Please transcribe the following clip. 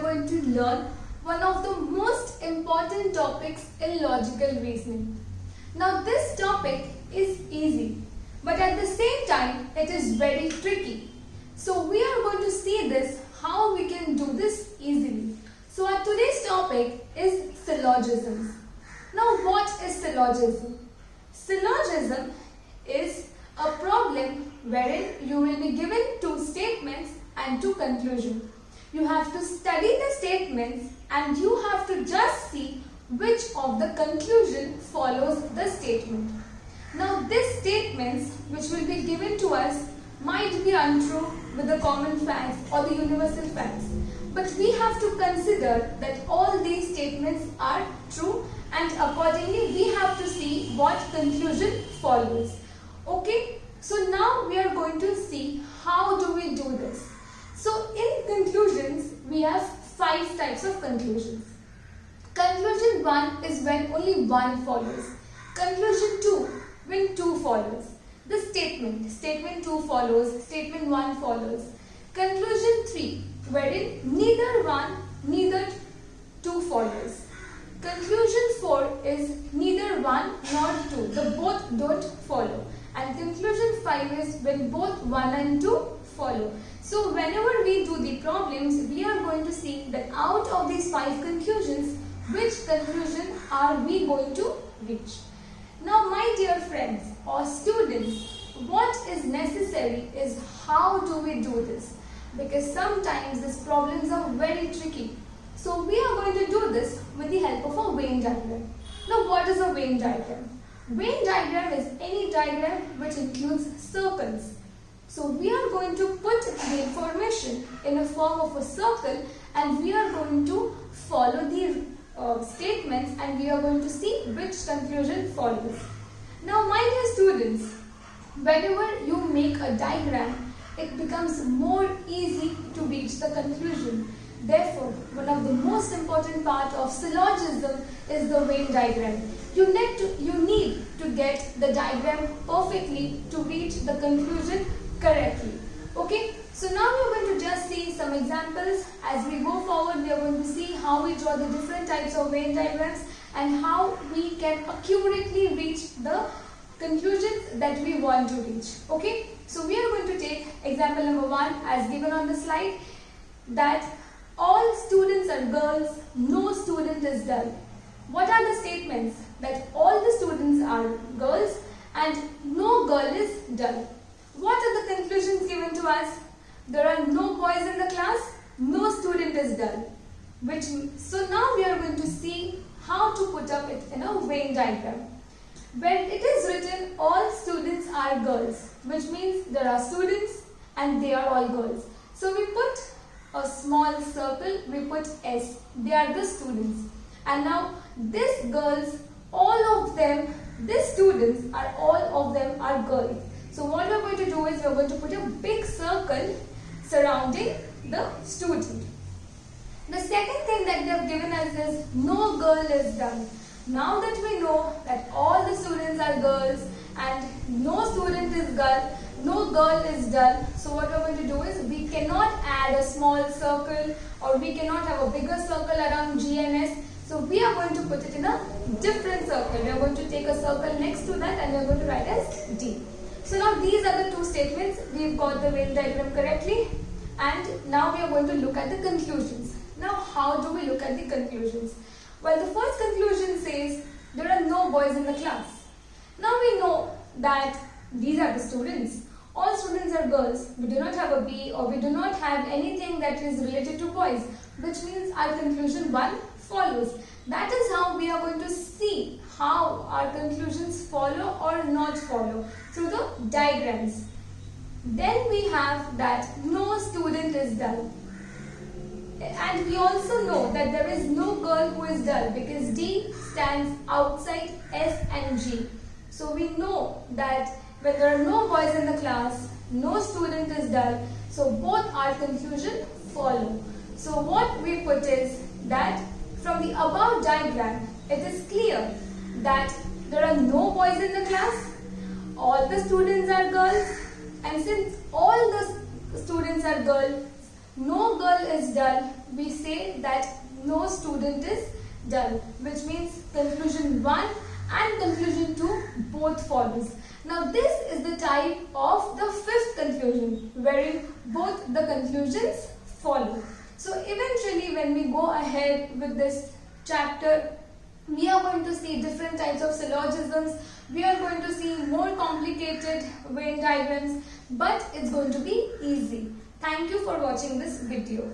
are going to learn one of the most important topics in logical reasoning. Now this topic is easy, but at the same time it is very tricky. So we are going to see this, how we can do this easily. So our today's topic is syllogisms. Now what is syllogism? Syllogism is a problem wherein you will be given two statements and two conclusions. You have to study the statements and you have to just see which of the conclusion follows the statement. Now these statements which will be given to us might be untrue with the common facts or the universal facts. But we have to consider that all these statements are true and accordingly we have to see what conclusion follows. Okay, so now we are going to see how do we do this. So in conclusions, we have 5 types of conclusions. Conclusion 1 is when only one follows. Conclusion 2, when 2 follows. The statement 2 follows, statement 1 follows. Conclusion 3, wherein neither 1, neither 2 follows. Conclusion 4 is neither 1 nor 2, the both don't follow. And conclusion 5 is when both 1 and 2 follow. So whenever we do the problems, we are going to see that out of these 5 conclusions, which conclusion are we going to reach. Now my dear friends or students, what is necessary is how do we do this? Because sometimes these problems are very tricky. So we are going to do this with the help of a Venn diagram. Now what is a Venn diagram? Venn diagram is any diagram which includes circles. So we are going to put the information in a form of a circle and we are going to follow the statements and we are going to see which conclusion follows. Now my dear students, whenever you make a diagram, it becomes more easy to reach the conclusion. Therefore, one of the most important part of syllogism is the Venn diagram. You need to get the diagram perfectly to reach the conclusion correctly. Okay, so now we are going to just see some examples. As we go forward, we are going to see how we draw the different types of Venn diagrams and how we can accurately reach the conclusions that we want to reach. Okay, so we are going to take example number 1 as given on the slide, that all students are girls, no student is dull. What are the statements? That all the students are girls and no girl is dull. What are the conclusions given to us? There are no boys in the class, no student is dull. So now we are going to see how to put up it in a Venn diagram. When it is written all students are girls, which means there are students and they are all girls. So we put a small circle, we put S, they are the students. And now these girls, all of them, these students are all of them are girls. So what we are going to do is we are going to put a big circle surrounding the student. The second thing that they have given us is no girl is dull. Now that we know that all the students are girls and no student is dull, no girl is dull. So what we are going to do is we cannot add a small circle or we cannot have a bigger circle around G and S. So we are going to put it in a different circle. We are going to take a circle next to that and we are going to write as D. So now these are the two statements. We've got the Venn diagram correctly and now we are going to look at the conclusions. Now how do we look at the conclusions? Well, the first conclusion says there are no boys in the class. Now we know that these are the students. All students are girls. We do not have a B or we do not have anything that is related to boys, which means our conclusion 1 follows. That is how we are going to see how our conclusions follow or not follow through the diagrams. Then we have that no student is dull. And we also know that there is no girl who is dull because D stands outside S and G. So we know that when there are no boys in the class, no student is dull. So both our conclusion follow. So what we put is that from the above diagram, it is clear that there are no boys in the class, all the students are girls, and since all the students are girls, no girl is dull, we say that no student is dull, which means conclusion 1 and conclusion 2 both follows. Now this is the type of the fifth conclusion, wherein both the conclusions follow. So eventually when we go ahead with this chapter, we are going to see different types of syllogisms, we are going to see more complicated Venn diagrams, but it's going to be easy. Thank you for watching this video.